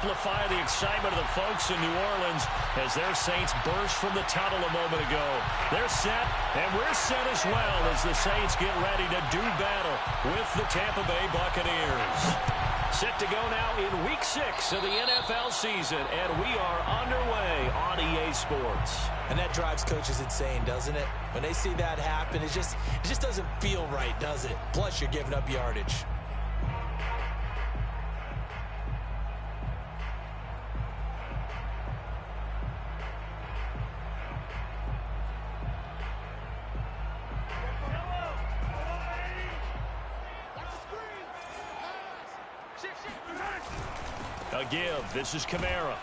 amplify the excitement of the folks in New Orleans as their Saints burst from the tunnel a moment ago. They're set, and we're set as well as the Saints get ready to do battle with the Tampa Bay Buccaneers. Set to go now in Week 6 of the NFL season, and we are underway on EA Sports. And that drives coaches insane, doesn't it? When they see that happen, it just doesn't feel right, does it? Plus, you're giving up yardage. A give. This is Kamara.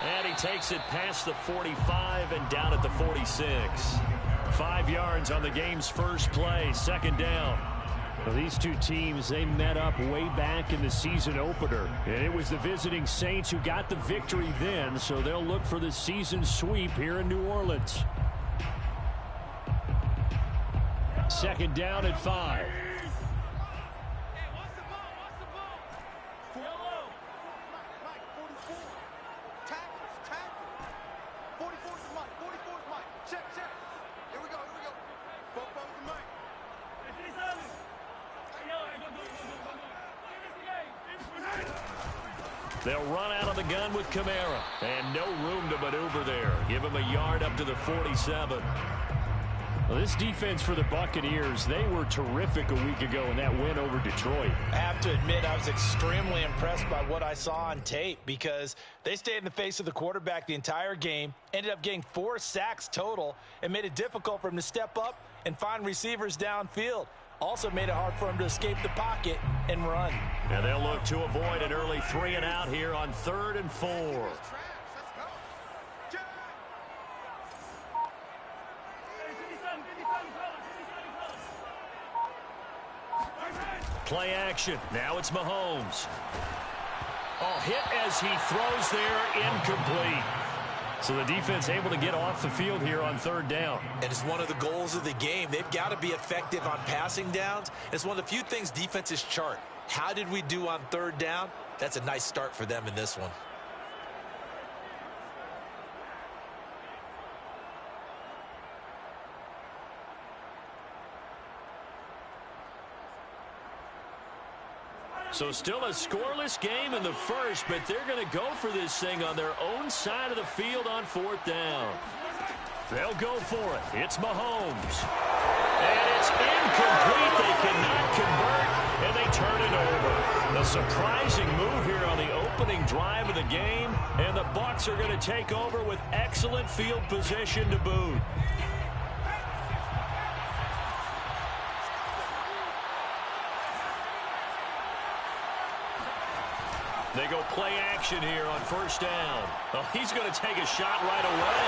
And he takes it past the 45 and down at the 46. 5 yards on the game's first play. Second down. Well, these two teams, they met up way back in the season opener. And it was the visiting Saints who got the victory then, so they'll look for the season sweep here in New Orleans. Second down at 5. They'll run out of the gun with Kamara. And no room to maneuver there. Give him a yard up to the 47. Well, this defense for the Buccaneers, they were terrific a week ago in that win over Detroit. I have to admit, I was extremely impressed by what I saw on tape because they stayed in the face of the quarterback the entire game, ended up getting 4 sacks total, and made it difficult for him to step up and find receivers downfield. Also made it hard for him to escape the pocket and run. And they'll look to avoid an early 3 and out here on 3rd and 4. Play action. Now it's Mahomes. Oh, hit as he throws there, incomplete. So the defense able to get off the field here on 3rd down. And it's one of the goals of the game. They've got to be effective on passing downs. It's one of the few things defenses chart. How did we do on 3rd down? That's a nice start for them in this one. So still a scoreless game in the first, but they're going to go for this thing on their own side of the field on 4th down. They'll go for it. It's Mahomes. And it's incomplete. They cannot convert, and they turn it over. A surprising move here on the opening drive of the game, and the Bucs are going to take over with excellent field position to boot. They go play action here on 1st down. Oh, he's going to take a shot right away.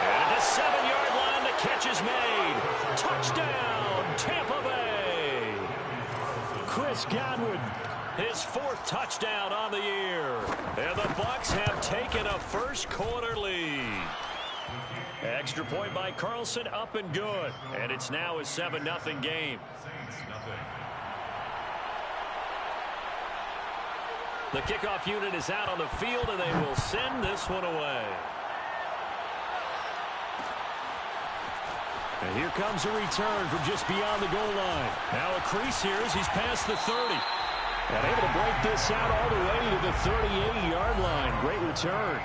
And at the 7-yard line, the catch is made. Touchdown, Tampa Bay. Chris Godwin. His 4th touchdown on the year. And the Bucs have taken a first-quarter lead. Extra point by Carlson, up and good. And it's now a 7-0 game. The kickoff unit is out on the field, and they will send this one away. And here comes a return from just beyond the goal line. Now a crease here as he's past the 30. And able to break this out all the way to the 38-yard line. Great return.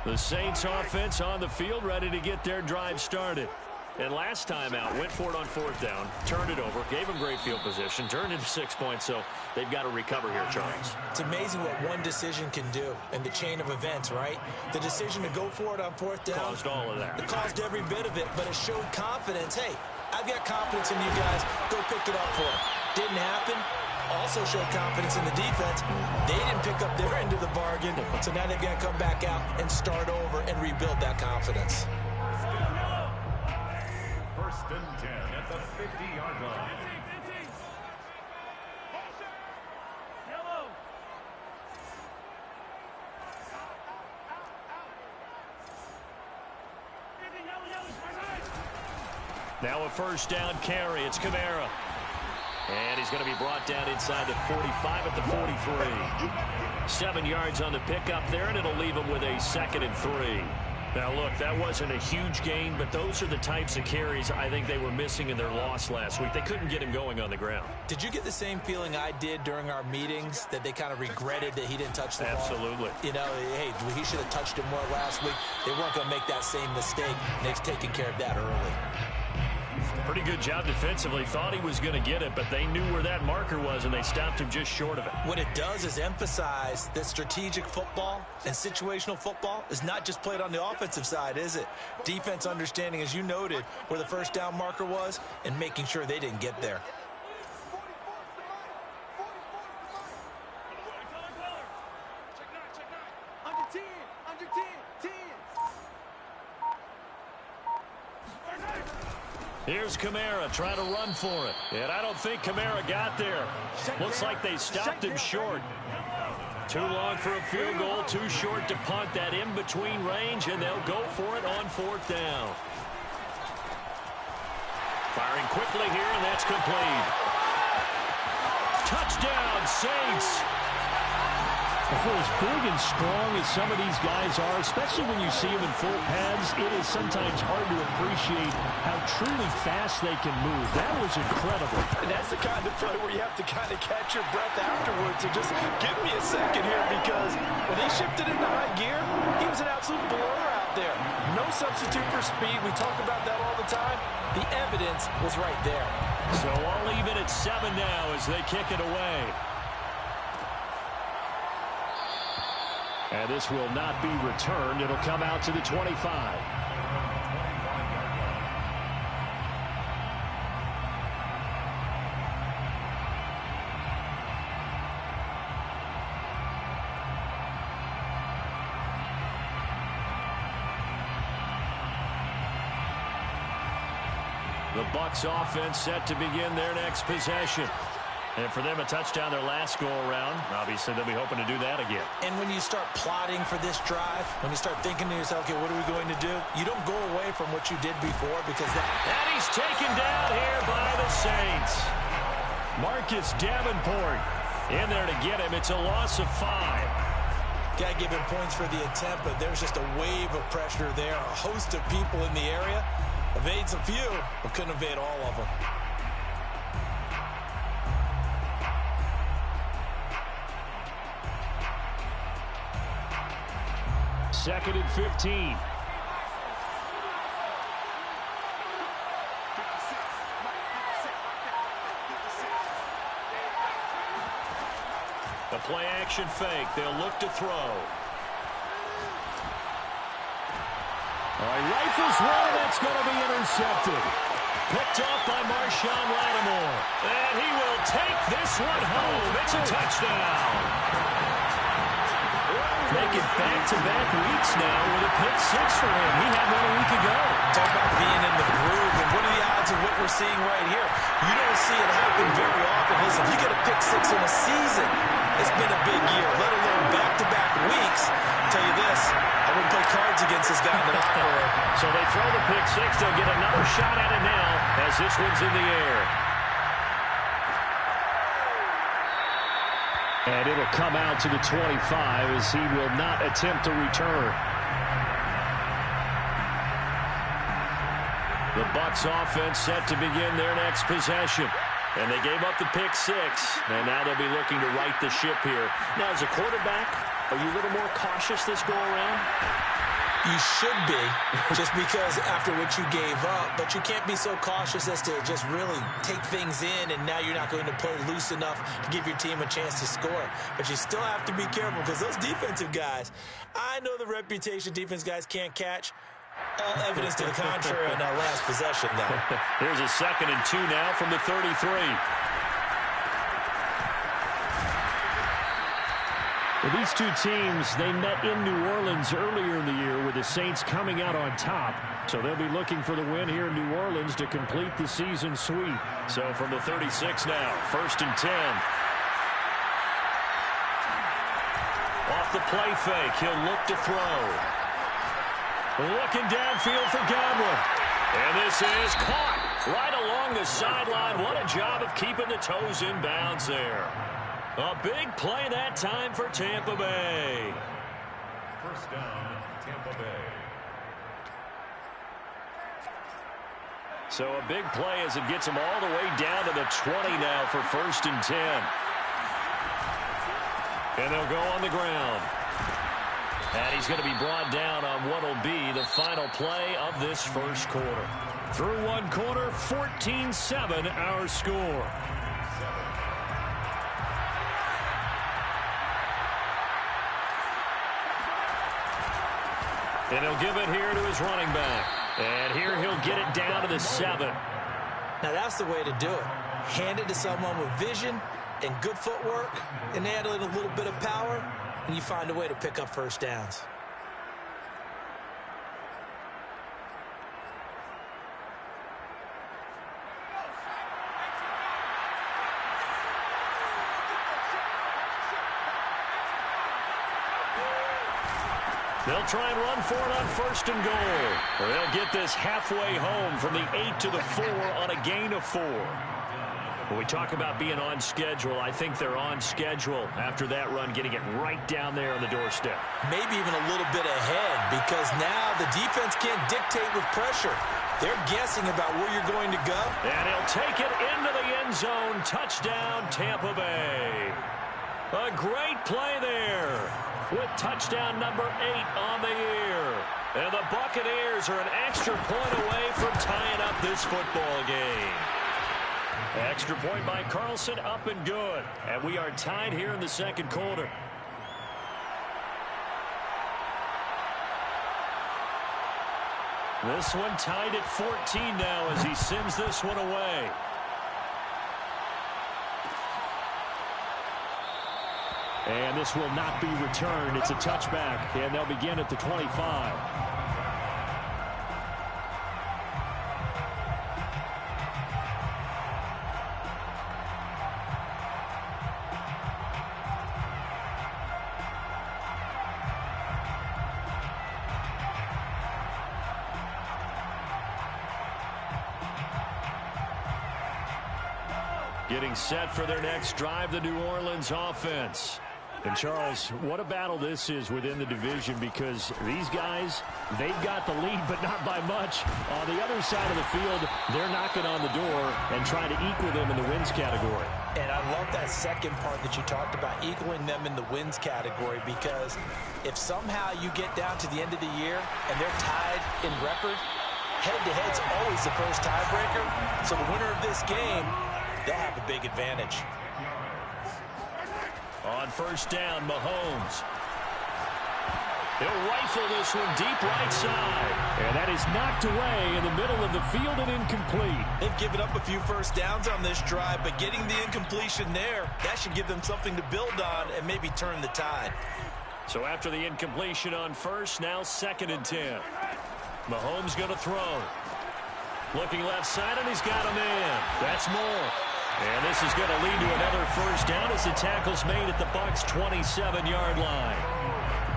The Saints offense on the field, ready to get their drive started. And last time out, went for it on fourth down, turned it over, gave them great field position, turned into 6 points, so they've got to recover here, Charles. It's amazing what one decision can do in the chain of events, right? The decision to go for it on fourth down Caused all of that. It caused every bit of it, but it showed confidence. Hey, I've got confidence in you guys. Go pick it up for them. Didn't happen. Also showed confidence in the defense. They didn't pick up their end of the bargain, so now they've got to come back out and start over and rebuild that confidence. First and 10 at the 50-yard line. Now a first down carry. It's Kamara. And he's going to be brought down inside the 45 at the 43. 7 yards on the pickup there, and it'll leave him with a 2nd and 3. Now, look, that wasn't a huge gain, but those are the types of carries I think they were missing in their loss last week. They couldn't get him going on the ground. Did you get the same feeling I did during our meetings, that they kind of regretted that he didn't touch the ball? Absolutely. You know, hey, he should have touched it more last week. They weren't going to make that same mistake, and they've taken care of that early. Pretty good job defensively. Thought he was going to get it, but they knew where that marker was, and they stopped him just short of it. What it does is emphasize that strategic football and situational football is not just played on the offensive side, is it? Defense understanding, as you noted, where the first down marker was and making sure they didn't get there. Here's Kamara trying to run for it. And I don't think Kamara got there. Looks like they stopped him short. Too long for a field goal, too short to punt. That in-between range, and they'll go for it on fourth down. Firing quickly here, and that's complete. Touchdown, Saints. For as big and strong as some of these guys are, especially when you see them in full pads, it is sometimes hard to appreciate how truly fast they can move. That was incredible. And that's the kind of play where you have to kind of catch your breath afterwards. So just give me a second here, because when he shifted into high gear, he was an absolute blur out there. No substitute for speed. We talk about that all the time. The evidence was right there. So I'll leave it at 7 now as they kick it away. And this will not be returned. It'll come out to the 25. The Bucs offense set to begin their next possession. And for them, a touchdown their last go-around. Obviously, they'll be hoping to do that again. And when you start plotting for this drive, when you start thinking to yourself, okay, what are we going to do? You don't go away from what you did before, because that... And he's taken down here by the Saints. Marcus Davenport in there to get him. It's a loss of 5. Got to give him points for the attempt, but there's just a wave of pressure there. A host of people in the area. Evades a few, but couldn't evade all of them. Second and 15. The play action fake. They'll look to throw. All right, rifles one. That's going to be intercepted. Picked off by Marshawn Lattimore. And he will take this one home. It's a touchdown. Making back-to-back weeks now with a pick 6 for him. He had one a week ago. Talk about being in the groove, and what are the odds of what we're seeing right here? You don't see it happen very often. Listen, you get a pick 6 in a season, it's been a big year, let alone back-to-back weeks. I'll tell you this, I wouldn't play cards against this guy in the locker room. So they throw the pick 6. They'll get another shot at it now as this one's in the air. And it'll come out to the 25 as he will not attempt to return. The Bucs offense set to begin their next possession. And they gave up the pick 6. And now they'll be looking to right the ship here. Now, as a quarterback, are you a little more cautious this go-around? You should be, just because after what you gave up, but you can't be so cautious as to just really take things in, and now you're not going to play loose enough to give your team a chance to score. But you still have to be careful, because those defensive guys, I know the reputation defense guys can't catch. All evidence to the contrary on that last possession, though. Here's a 2nd and 2 now from the 33. Well, these two teams, they met in New Orleans earlier in the year with the Saints coming out on top. So they'll be looking for the win here in New Orleans to complete the season sweep. So from the 36 now, 1st and 10. Off the play fake, he'll look to throw. Looking downfield for Godwin. And this is caught right along the sideline. What a job of keeping the toes in bounds there. A big play that time for Tampa Bay. 1st down, Tampa Bay. So a big play as it gets them all the way down to the 20 now for 1st and 10. And they'll go on the ground. And he's going to be brought down on what will be the final play of this first quarter. Through one quarter, 14-7 our score. And he'll give it here to his running back. And here he'll get it down to the 7. Now that's the way to do it. Hand it to someone with vision and good footwork, and add in a little bit of power, and you find a way to pick up 1st downs. They'll try and run for it on 1st and goal. They'll get this halfway home from the 8 to the 4 on a gain of 4. When we talk about being on schedule, I think they're on schedule after that run, getting it right down there on the doorstep. Maybe even a little bit ahead, because now the defense can't dictate with pressure. They're guessing about where you're going to go. And he'll take it into the end zone. Touchdown, Tampa Bay. A great play there with touchdown number 8 on the year. And the Buccaneers are an extra point away from tying up this football game. Extra point by Carlson, up and good. And we are tied here in the second quarter. This one tied at 14 now as he sends this one away. And this will not be returned. It's a touchback, and they'll begin at the 25. Getting set for their next drive, the New Orleans offense. And, Charles, what a battle this is within the division, because these guys, they've got the lead, but not by much. On the other side of the field, they're knocking on the door and trying to equal them in the wins category. And I love that second part that you talked about, equaling them in the wins category, because if somehow you get down to the end of the year and they're tied in record, head-to-head's always the first tiebreaker. So the winner of this game, they'll have a big advantage. On first down, Mahomes. He'll rifle this one deep right side. And that is knocked away in the middle of the field and incomplete. They've given up a few first downs on this drive, but getting the incompletion there, that should give them something to build on and maybe turn the tide. So after the incompletion on first, now 2nd and 10. Mahomes going to throw. Looking left side, and he's got a man. That's more. And this is going to lead to another first down as the tackle's made at the Bucs' 27-yard line.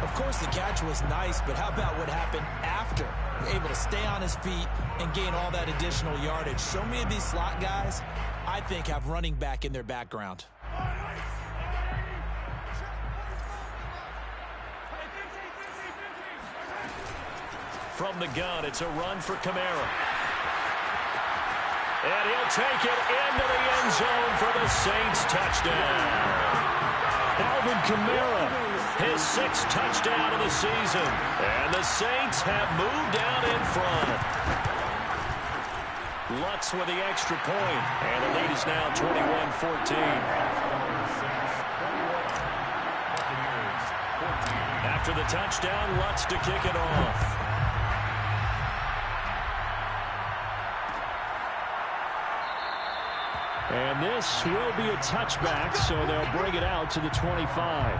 Of course, the catch was nice, but how about what happened after? Able to stay on his feet and gain all that additional yardage. So many of these slot guys, I think, have running back in their background. From the gun, it's a run for Kamara. And he'll take it into the end zone for the Saints touchdown. Alvin Kamara his 6th touchdown of the season. And the Saints have moved out in front. Lutz with the extra point, and the lead is now 21-14. After the touchdown, Lutz to kick it off. And this will be a touchback, so they'll bring it out to the 25.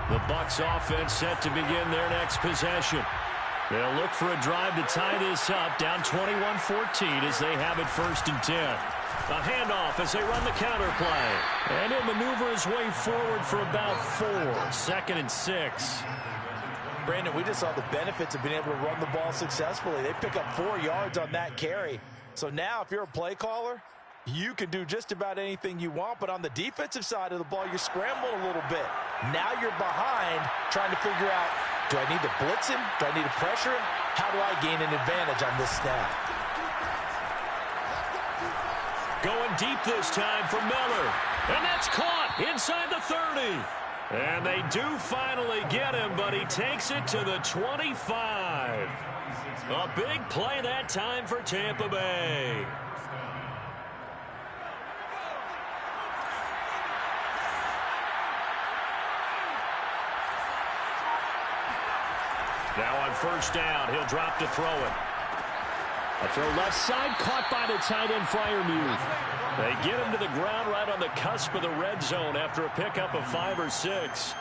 The Bucs offense set to begin their next possession. They'll look for a drive to tie this up, down 21-14 as they have it 1st and 10. A handoff as they run the counter play. And he'll maneuver his way forward for about 4. 2nd and 6. Brandon, we just saw the benefits of being able to run the ball successfully. They pick up 4 yards on that carry. So now if you're a play caller, you can do just about anything you want. But on the defensive side of the ball, you're scrambling a little bit. Now you're behind trying to figure out, do I need to blitz him? Do I need to pressure him? How do I gain an advantage on this snap? Going deep this time for Miller. And that's caught inside the 30. And they do finally get him, but he takes it to the 25. A big play that time for Tampa Bay. Now on 1st down, he'll drop to throw it. A throw left side, caught by the tight end Freiermuth. They get him to the ground right on the cusp of the red zone after a pickup of 5 or 6.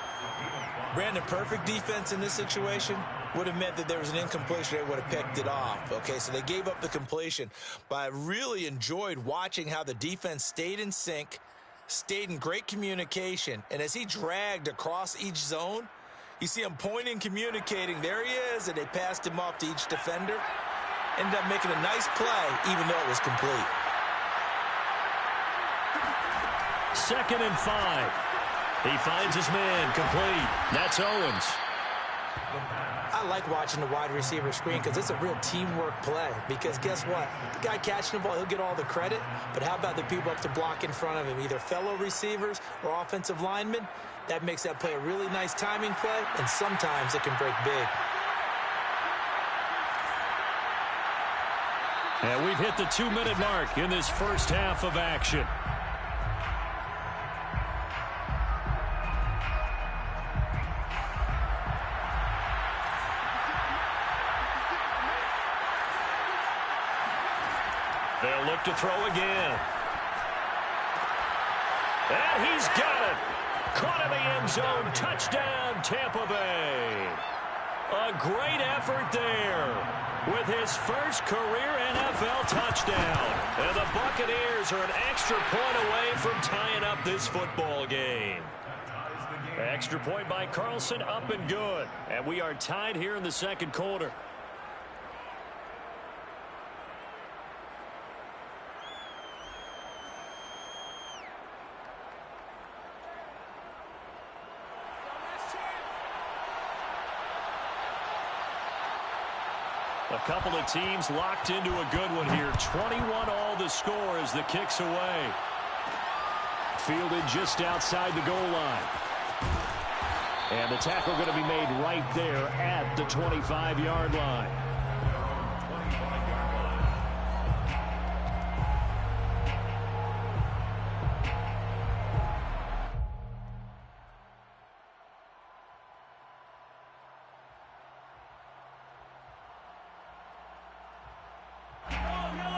Brandon, perfect defense in this situation would have meant that there was an incompletion. They would have picked it off. Okay, so they gave up the completion. But I really enjoyed watching how the defense stayed in sync, stayed in great communication. And as he dragged across each zone, you see him pointing, communicating. There he is, and they passed him off to each defender. Ended up making a nice play, even though it was complete. 2nd and 5. He finds his man, complete. That's Owens. I like watching the wide receiver screen because it's a real teamwork play. Because guess what? The guy catching the ball, he'll get all the credit. But how about the people up to block in front of him, either fellow receivers or offensive linemen? That makes that play a really nice timing play, and sometimes it can break big. And we've hit the 2-minute mark in this first half of action. They'll look to throw again. And he's got it. Caught in the end zone. Touchdown, Tampa Bay. A great effort there with his first career NFL touchdown. And the Buccaneers are an extra point away from tying up this football game. Extra point by Carlson, up and good. And we are tied here in the 2nd quarter. A couple of teams locked into a good one here. 21 all the score as the kick's away. Fielded just outside the goal line. And the tackle going to be made right there at the 25-yard line.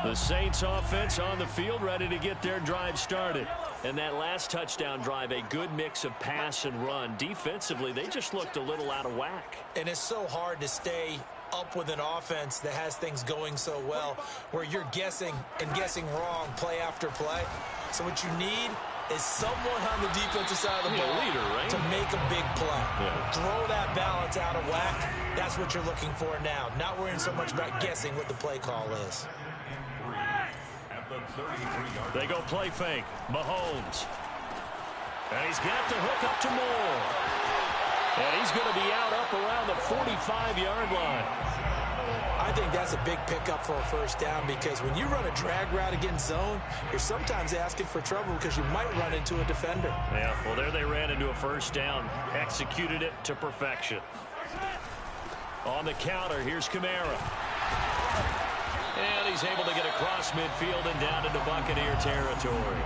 The Saints offense on the field, ready to get their drive started. And that last touchdown drive, a good mix of pass and run. Defensively, they just looked a little out of whack. And it's so hard to stay up with an offense that has things going so well, where you're guessing and guessing wrong play after play. So what you need is someone on the defensive side of the ball right? to make a big play. Yeah. Throw that balance out of whack. That's what you're looking for now. Not worrying so much about guessing what the play call is. They go play fake. Mahomes. And he's got the hook up to Moore. And he's going to be out up around the 45-yard line. I think that's a big pickup for a first down because when you run a drag route against zone, you're sometimes asking for trouble because you might run into a defender. Yeah, well, there they ran into a first down. Executed it to perfection. On the counter, here's Kamara. And he's able to get across midfield and down into Buccaneer territory.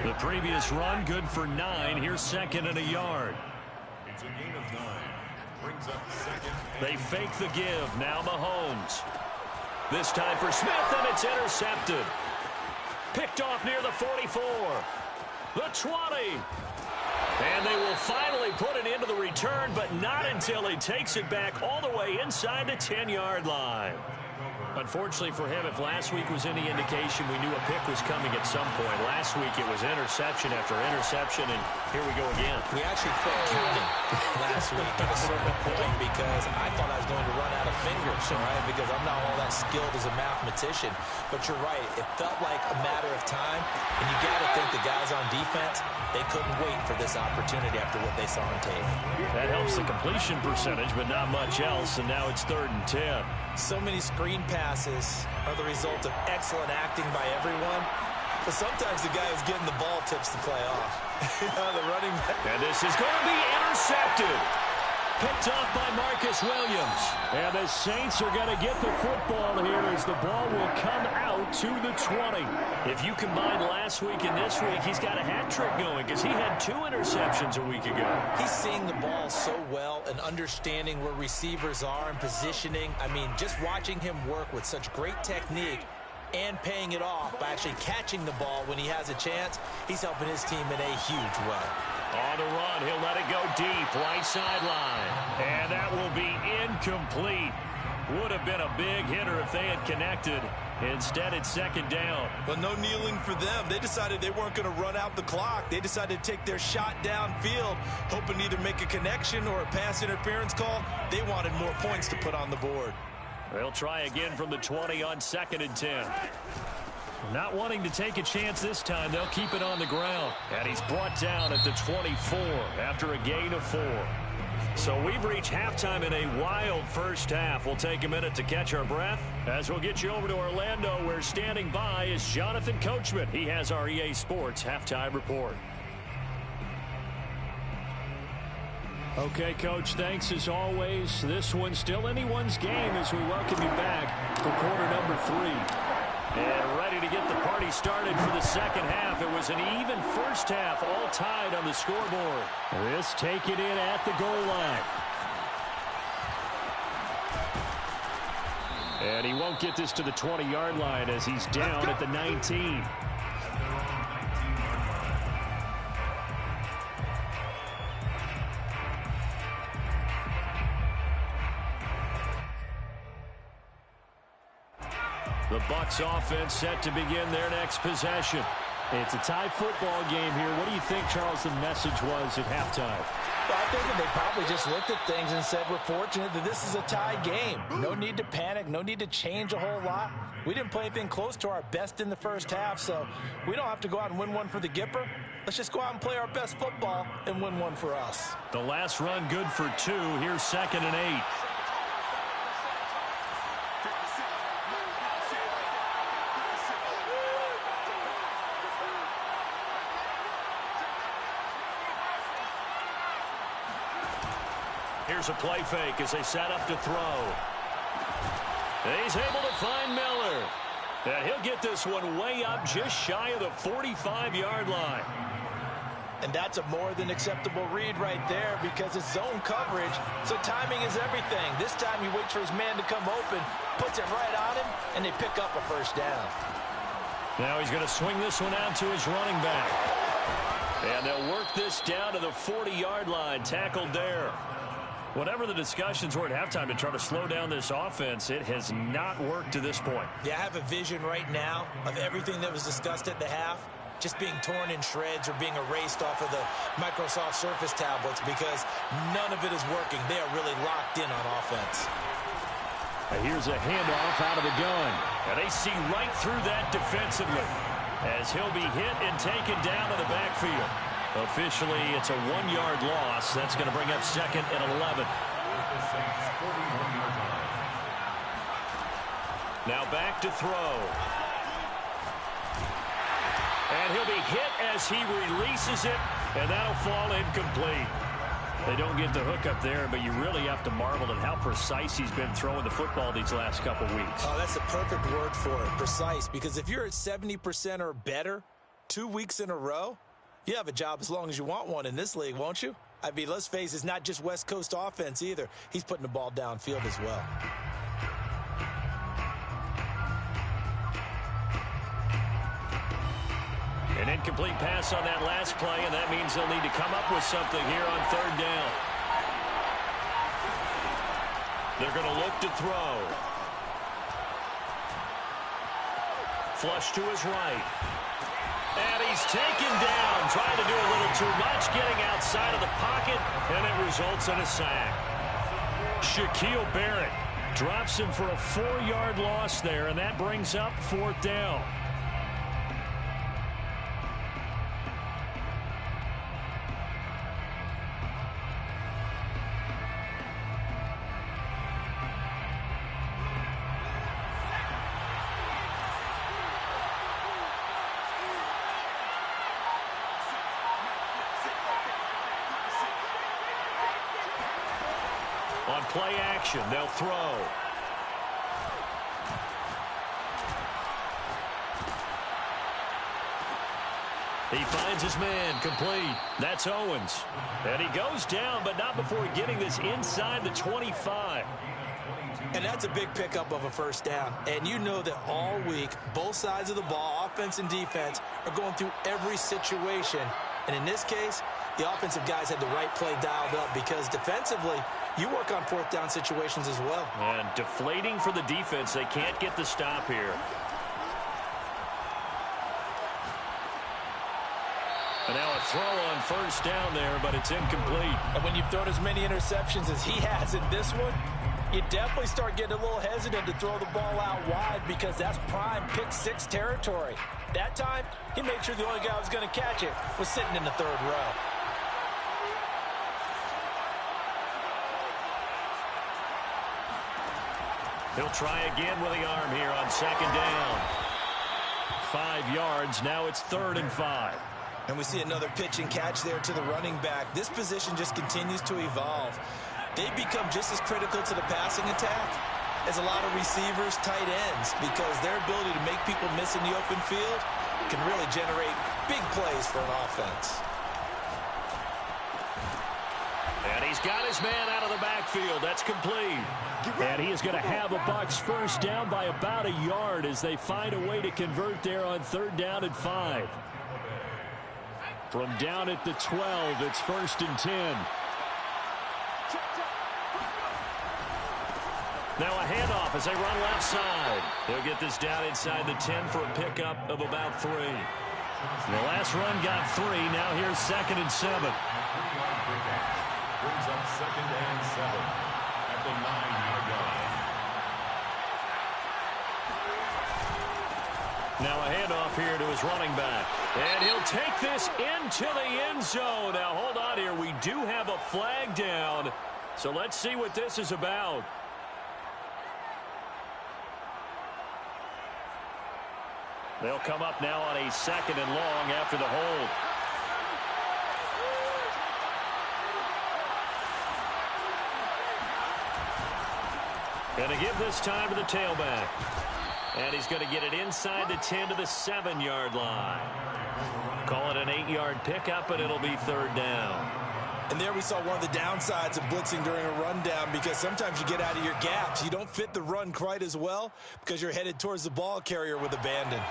The previous run, good for 9. Here's second and a yard. It's a gain of 9. Brings up second. They fake the give. Now Mahomes. This time for Smith, and it's intercepted. Picked off near the 44. The 20. And they will finally put it into the return, but not until he takes it back all the way inside the 10-yard line. Unfortunately for him, if last week was any indication, we knew a pick was coming at some point. Last week it was interception after interception, and here we go again. We actually quit counting last week at a certain point because I thought I was going to run out of fingers, all right, because I'm not all that skilled as a mathematician. But you're right, it felt like a matter of time, and you got to think the guys on defense, they couldn't wait for this opportunity after what they saw on tape. That helps the completion percentage, but not much else, and now it's 3rd and 10. So many screen passes are the result of excellent acting by everyone, but sometimes the guy who's getting the ball tips the play off. The running back. And this is going to be intercepted. Picked off by Marcus Williams. And the Saints are going to get the football here as the ball will come out to the 20. If you combine last week and this week, he's got a hat trick going because he had 2 interceptions a week ago. He's seeing the ball so well and understanding where receivers are and positioning. I mean, just watching him work with such great technique and paying it off by actually catching the ball when he has a chance, he's helping his team in a huge way. On the run, he'll let it go deep, right sideline. And that will be incomplete. Would have been a big hitter if they had connected. Instead, it's 2nd down. But no kneeling for them. They decided they weren't going to run out the clock. They decided to take their shot downfield, hoping to either make a connection or a pass interference call. They wanted more points to put on the board. They'll try again from the 20 on 2nd and 10. Not wanting to take a chance this time, they'll keep it on the ground. And he's brought down at the 24 after a gain of 4. So we've reached halftime in a wild first half. We'll take a minute to catch our breath as we'll get you over to Orlando, where standing by is Jonathan Coachman. He has our EA Sports halftime report. Okay, Coach, thanks as always. This one's still anyone's game as we welcome you back for quarter number 3. And ready to get the party started for the second half. It was an even first half, all tied on the scoreboard. This take it in at the goal line. And he won't get this to the 20-yard line as he's down at the 19. The Bucs offense set to begin their next possession. It's a tie football game here. What do you think, Charles, the message was at halftime? Well, I think that they probably just looked at things and said, we're fortunate that this is a tie game. No need to panic. No need to change a whole lot. We didn't play anything close to our best in the first half, so we don't have to go out and win one for the Gipper. Let's just go out and play our best football and win one for us. The last run good for 2. Here's 2nd and 8. Here's a play fake as they set up to throw. He's able to find Miller. And he'll get this one way up just shy of the 45-yard line. And that's a more than acceptable read right there because it's zone coverage, so timing is everything. This time he waits for his man to come open, puts it right on him, and they pick up a first down. Now he's going to swing this one out to his running back. And they'll work this down to the 40-yard line, tackled there. Whatever the discussions were at halftime to try to slow down this offense, it has not worked to this point. Yeah, I have a vision right now of everything that was discussed at the half just being torn in shreds or being erased off of the Microsoft Surface tablets because none of it is working. They are really locked in on offense. And here's a handoff out of the gun. And they see right through that defensively as he'll be hit and taken down in the backfield. Officially, it's a 1-yard loss. That's going to bring up 2nd and 11. Now back to throw. And he'll be hit as he releases it, and that'll fall incomplete. They don't get the hook up there, but you really have to marvel at how precise he's been throwing the football these last couple weeks. Oh, that's the perfect word for it, precise, because if you're at 70% or better 2 weeks in a row, you have a job as long as you want one in this league, won't you? I mean, let's face it, it's not just West Coast offense either. He's putting the ball downfield as well. An incomplete pass on that last play, and that means they'll need to come up with something here on 3rd down. They're going to look to throw. Flush to his right. And he's taken down, trying to do a little too much, getting outside of the pocket, and it results in a sack. Shaquille Barrett drops him for a 4-yard loss there, and that brings up 4th down. On play action, they'll throw. He finds his man, complete. That's Owens. And he goes down, but not before getting this inside the 25. And that's a big pickup of a 1st down. And you know that all week, both sides of the ball, offense and defense, are going through every situation. And in this case, the offensive guys had the right play dialed up because defensively, you work on 4th down situations as well. And deflating for the defense. They can't get the stop here. And now a throw on 1st down there, but it's incomplete. And when you've thrown as many interceptions as he has in this one, you definitely start getting a little hesitant to throw the ball out wide because that's prime pick 6 territory. That time, he made sure the only guy who was going to catch it was sitting in the 3rd row. He'll try again with the arm here on 2nd down. 5 yards. Now it's 3rd and 5. And we see another pitch and catch there to the running back. This position just continues to evolve. They become just as critical to the passing attack as a lot of receivers, tight ends, because their ability to make people miss in the open field can really generate big plays for an offense. And he's got his man out of the backfield. That's complete. And he is going to have a Bucs 1st down by about a yard as they find a way to convert there on 3rd down and 5. From down at the 12, it's 1st and 10. Now a handoff as they run left side. They'll get this down inside the 10 for a pickup of about 3. The last run got 3. Now here's 2nd and 7. Brings up 2nd and 7 at the 9-yard line. Now a handoff here to his running back. And he'll take this into the end zone. Now hold on here. We do have a flag down. So let's see what this is about. They'll come up now on a 2nd and long after the hold. Going to give this time to the tailback. And he's going to get it inside the 10 to the 7-yard line. Call it an 8-yard pickup, and it'll be 3rd down. And there we saw one of the downsides of blitzing during a rundown because sometimes you get out of your gaps. You don't fit the run quite as well because you're headed towards the ball carrier with abandon.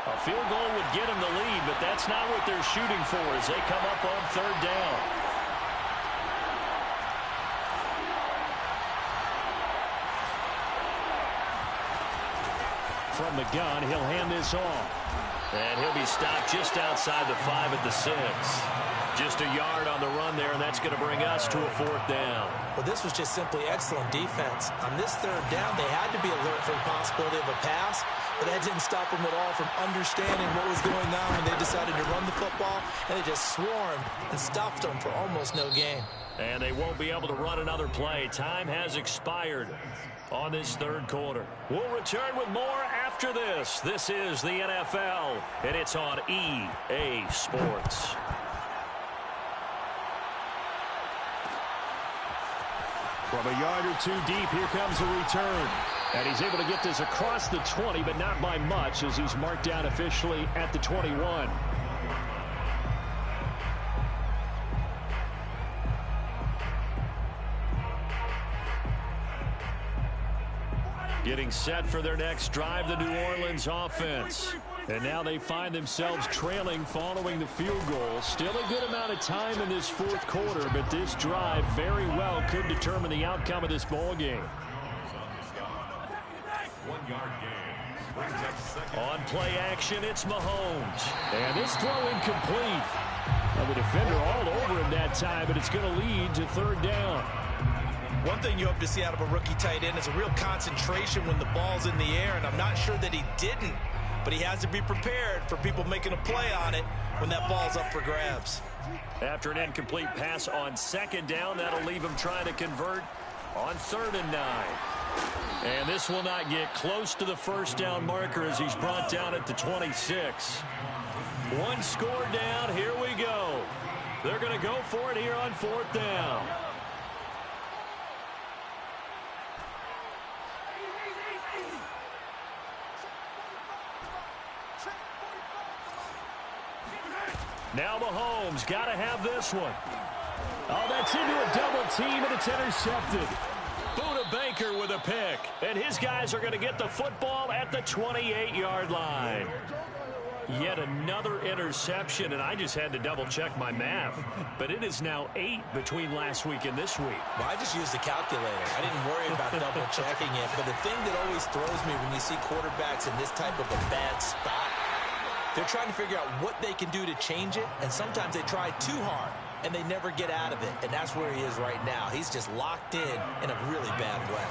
A field goal would get them the lead, but that's not what they're shooting for as they come up on 3rd down. From the gun, he'll hand this off. And he'll be stopped just outside the 5 at the 6. Just a yard on the run there, and that's going to bring us to a 4th down. Well, this was just simply excellent defense. On this 3rd down, they had to be alert for the possibility of a pass, but that didn't stop them at all from understanding what was going on when they decided to run the football, and they just swarmed and stopped them for almost no gain. And they won't be able to run another play. Time has expired on this 3rd quarter. We'll return with more after this. This is the NFL, and it's on EA Sports. From a yard or two deep, here comes a return. And he's able to get this across the 20, but not by much, as he's marked down officially at the 21. Getting set for their next drive, the New Orleans offense. And now they find themselves trailing following the field goal. Still a good amount of time in this 4th quarter, but this drive very well could determine the outcome of this ball game. 1-yard gain. On play action, it's Mahomes. And this throw incomplete. Well, the defender all over him that time, but it's going to lead to 3rd down. One thing you hope to see out of a rookie tight end is a real concentration when the ball's in the air, and I'm not sure that he didn't, but he has to be prepared for people making a play on it when that ball's up for grabs. After an incomplete pass on 2nd down, that'll leave him trying to convert on 3rd and 9. And this will not get close to the 1st down marker as he's brought down at the 26. 1 score down, here we go. They're going to go for it here on 4th down. Now Mahomes got to have this one. Oh, that's into a double team, and it's intercepted. Buda Baker with a pick. And his guys are going to get the football at the 28-yard line. Yet another interception, and I just had to double-check my math. But it is now 8 between last week and this week. Well, I just used the calculator. I didn't worry about double-checking it. But the thing that always throws me when you see quarterbacks in this type of a bad spot, they're trying to figure out what they can do to change it, and sometimes they try too hard, and they never get out of it, and that's where he is right now. He's just locked in a really bad way.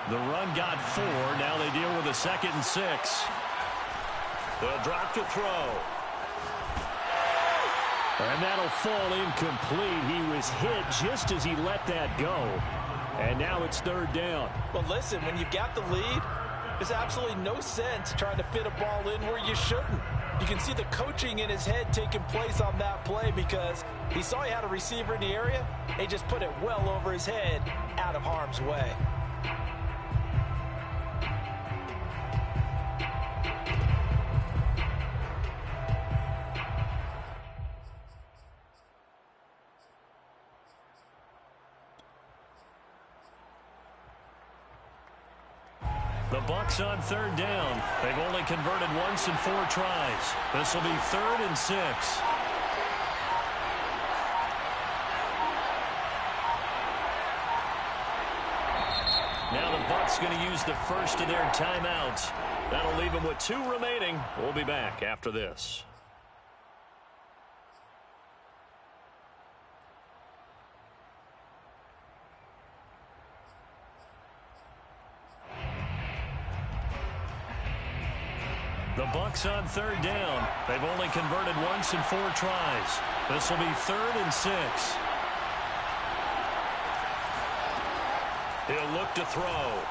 The run got 4. Now they deal with a 2nd and 6. They'll drop to throw. And that'll fall incomplete. He was hit just as he let that go. And now it's 3rd down. Well, listen, when you've got the lead, there's absolutely no sense trying to fit a ball in where you shouldn't. You can see the coaching in his head taking place on that play because he saw he had a receiver in the area. He just put it well over his head out of harm's way. The Bucs on 3rd down. They've only converted once in 4 tries. This will be 3rd and 6. Now the Bucs going to use the first of their timeouts. That'll leave them with 2 remaining. We'll be back after this. The Bucs on 3rd down. They've only converted once in 4 tries. This will be 3rd and 6. He'll look to throw.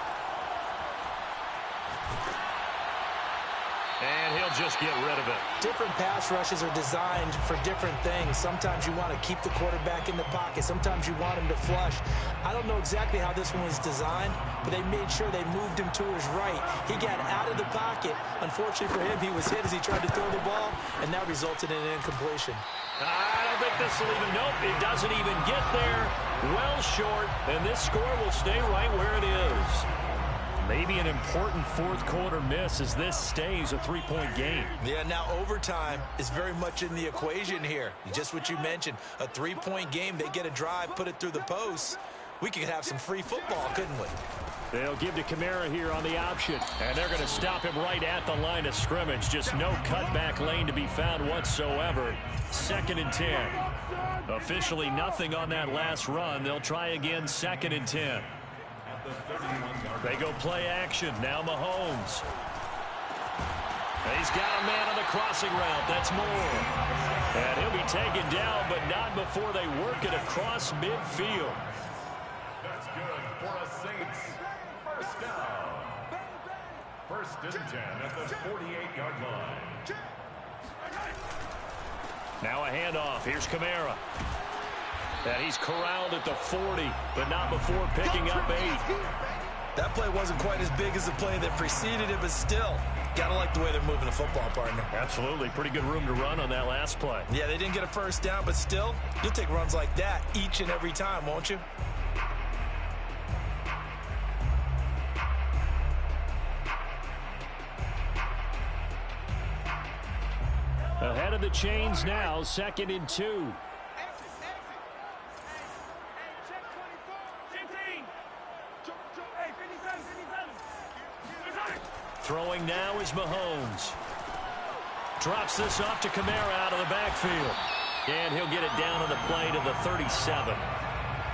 And he'll just get rid of it. Different pass rushes are designed for different things. Sometimes you want to keep the quarterback in the pocket. Sometimes you want him to flush. I don't know exactly how this one was designed, but they made sure they moved him to his right. He got out of the pocket. Unfortunately for him, he was hit as he tried to throw the ball, and that resulted in an incompletion. I don't think this will even, nope, it doesn't even get there. Well short, and this score will stay right where it is. Maybe an important 4th quarter miss as this stays a 3-point game. Yeah, now overtime is very much in the equation here. Just what you mentioned, a 3-point game. They get a drive, put it through the posts. We could have some free football, couldn't we? They'll give to Kamara here on the option. And they're going to stop him right at the line of scrimmage. Just no cutback lane to be found whatsoever. 2nd and 10. Officially nothing on that last run. They'll try again 2nd and 10. They go play action. Now Mahomes. He's got a man on the crossing route. That's Moore. And he'll be taken down, but not before they work it across midfield. That's good for a Saints first down. 1st and 10 at the 48-yard line. Now a handoff. Here's Kamara. And he's corralled at the 40, but not before picking up 8. That play wasn't quite as big as the play that preceded it, but still, gotta like the way they're moving the football, partner. Absolutely. Pretty good room to run on that last play. Yeah, they didn't get a first down, but still, you'll take runs like that each and every time, won't you? Ahead of the chains now, 2nd and 2. Throwing now is Mahomes. Drops this off to Kamara out of the backfield. And he'll get it down on the play to the 37.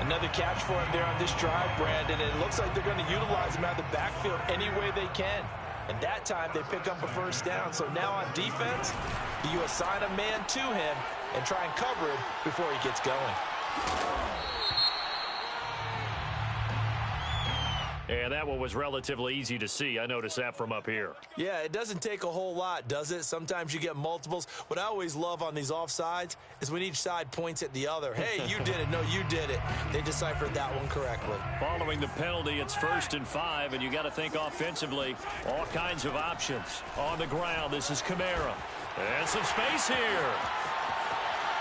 Another catch for him there on this drive, Brandon. And it looks like they're going to utilize him out of the backfield any way they can. And that time they pick up a first down. So now on defense, you assign a man to him and try and cover him before he gets going. And that one was relatively easy to see. I noticed that from up here. Yeah, it doesn't take a whole lot, does it? Sometimes you get multiples. What I always love on these offsides is when each side points at the other. Hey, you did it. No, you did it. They deciphered that one correctly. Following the penalty, it's 1st and 5, and you got to think offensively. All kinds of options. On the ground, this is Kamara. And some space here.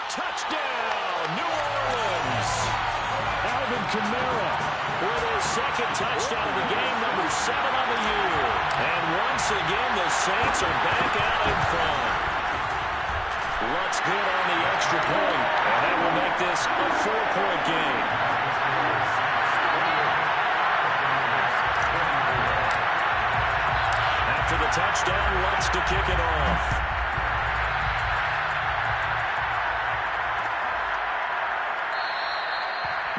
Touchdown, New Orleans. Alvin Kamara with his 2nd touchdown of the game, number 7 on the year. And once again, the Saints are back out in front. Looks good on the extra point, and that will make this a 4-point game. After the touchdown, Lutz to kick it off.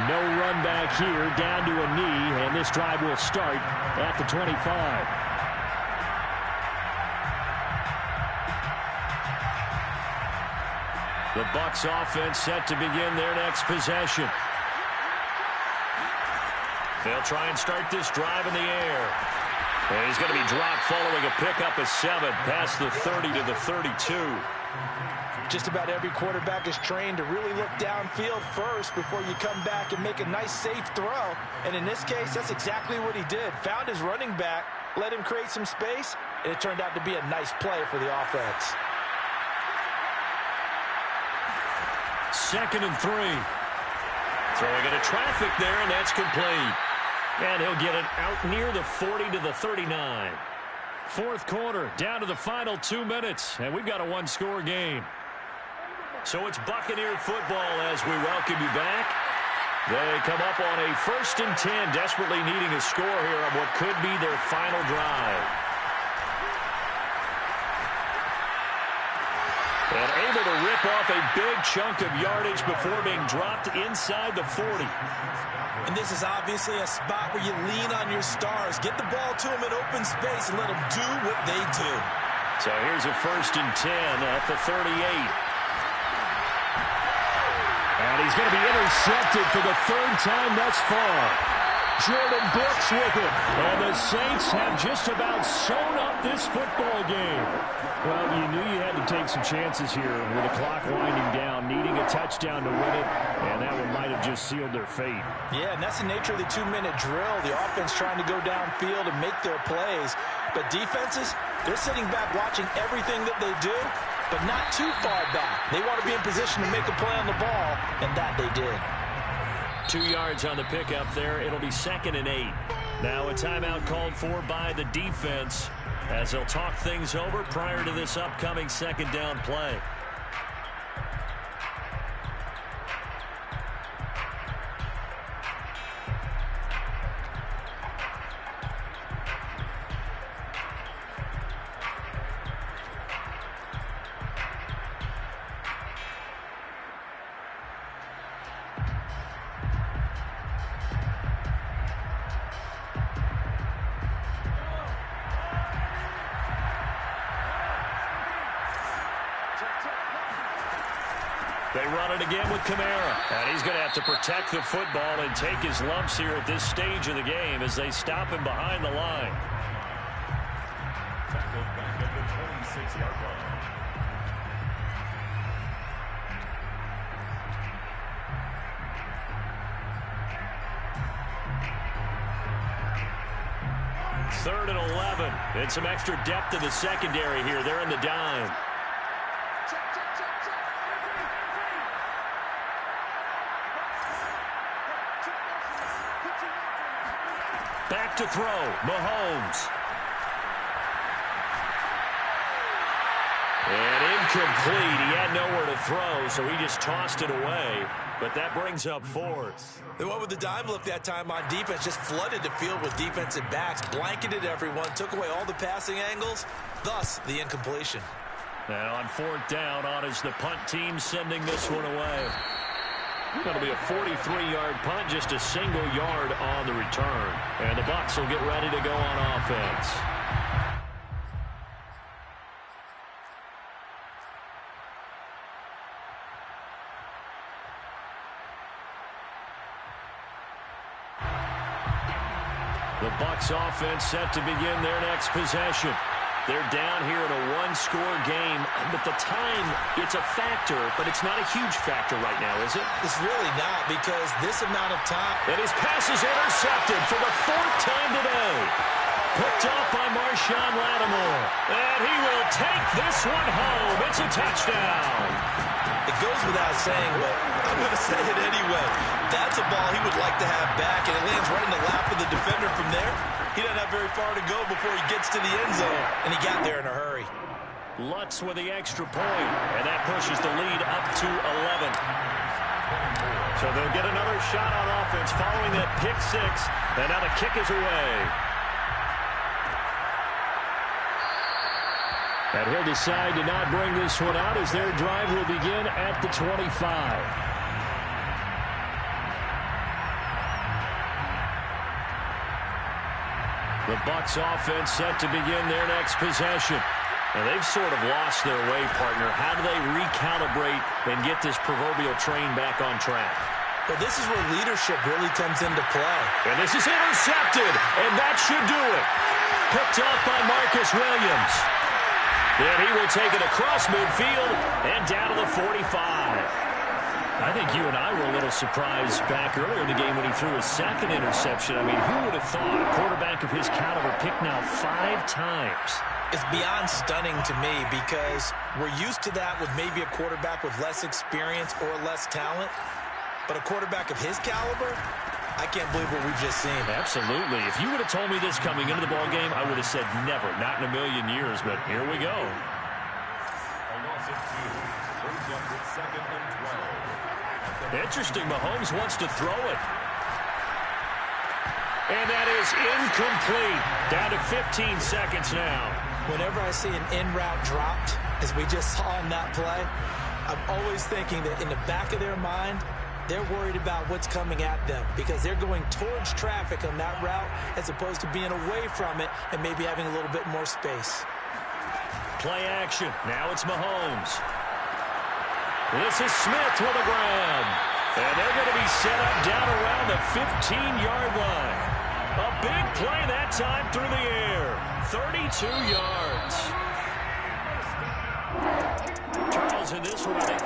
No run back here, down to a knee, and this drive will start at the 25. The Bucs offense set to begin their next possession. They'll try and start this drive in the air. And he's going to be dropped following a pickup of 7 past the 30 to the 32. Just about every quarterback is trained to really look downfield first before you come back and make a nice, safe throw. And in this case, that's exactly what he did. Found his running back, let him create some space, and it turned out to be a nice play for the offense. 2nd and 3. Throwing into traffic there, and that's complete. And he'll get it out near the 40 to the 39. 4th quarter, down to the final 2 minutes, and we've got a 1-score game. So it's Buccaneer football as we welcome you back. They come up on a 1st and 10, desperately needing a score here on what could be their final drive. And able to rip off a big chunk of yardage before being dropped inside the 40. And this is obviously a spot where you lean on your stars. Get the ball to them in open space and let them do what they do. So here's a 1st and 10 at the 38. And he's going to be intercepted for the 3rd time thus far. Jordan Brooks with it. And the Saints have just about sewn up this football game. Well, you knew you had to take some chances here with the clock winding down, needing a touchdown to win it, and that one might have just sealed their fate. Yeah, and that's the nature of the 2-minute drill. The offense trying to go downfield and make their plays. But defenses, they're sitting back watching everything that they do, but not too far back. They want to be in position to make a play on the ball, and that they did. 2 yards on the pickup there. It'll be 2nd and 8. Now a timeout called for by the defense as they'll talk things over prior to this upcoming 2nd down play. They run it again with Kamara. And he's going to have to protect the football and take his lumps here at this stage of the game as they stop him behind the line. Tackled back at the 26-yard line. Third and 11. And some extra depth in the secondary here. They're in the dime. Back to throw. Mahomes. And incomplete. He had nowhere to throw, so he just tossed it away. But that brings up fourth. They went with the dime look that time on defense, just flooded the field with defensive backs, blanketed everyone, took away all the passing angles, thus the incompletion. Now on fourth down, on is the punt team sending this one away. That'll be a 43-yard punt, just a single yard on the return. And the Bucs will get ready to go on offense. The Bucs offense set to begin their next possession. They're down here in a one-score game, but the time, it's a factor, but it's not a huge factor right now, is it? It's really not, because this amount of time... And his pass is intercepted for the fourth time today. Picked off by Marshawn Lattimore. And he will take this one home. It's a touchdown. It goes without saying, but I'm going to say it anyway. That's a ball he would like to have back, and it lands right in the lap of the defender from there. He doesn't have very far to go before he gets to the end zone, and he got there in a hurry. Lutz with the extra point, and that pushes the lead up to 11. So they'll get another shot on offense following that pick six, and now the kick is away. And he'll decide to not bring this one out as their drive will begin at the 25. The Bucs offense set to begin their next possession. And they've sort of lost their way, partner. How do they recalibrate and get this proverbial train back on track? Well, this is where leadership really comes into play. And this is intercepted, and that should do it. Picked off by Marcus Williams. And he will take it across midfield and down to the 45. I think you and I were a little surprised back earlier in the game when he threw his second interception. I mean, who would have thought a quarterback of his caliber picked now 5 times? It's beyond stunning to me because we're used to that with maybe a quarterback with less experience or less talent. But a quarterback of his caliber, I can't believe what we've just seen. Absolutely. If you would have told me this coming into the ball game, I would have said never, not in a million years. But here we go. A loss of 2 brings up with 2nd and 12. Interesting. Mahomes wants to throw it. And that is incomplete. Down to 15 seconds now. Whenever I see an in route dropped, as we just saw in that play, I'm always thinking that in the back of their mind, they're worried about what's coming at them because they're going towards traffic on that route as opposed to being away from it and maybe having a little bit more space. Play action. Now it's Mahomes. This is Smith with a grab. And they're going to be set up down around the 15-yard line. A big play that time through the air. 32 yards. Charles in this one, I think.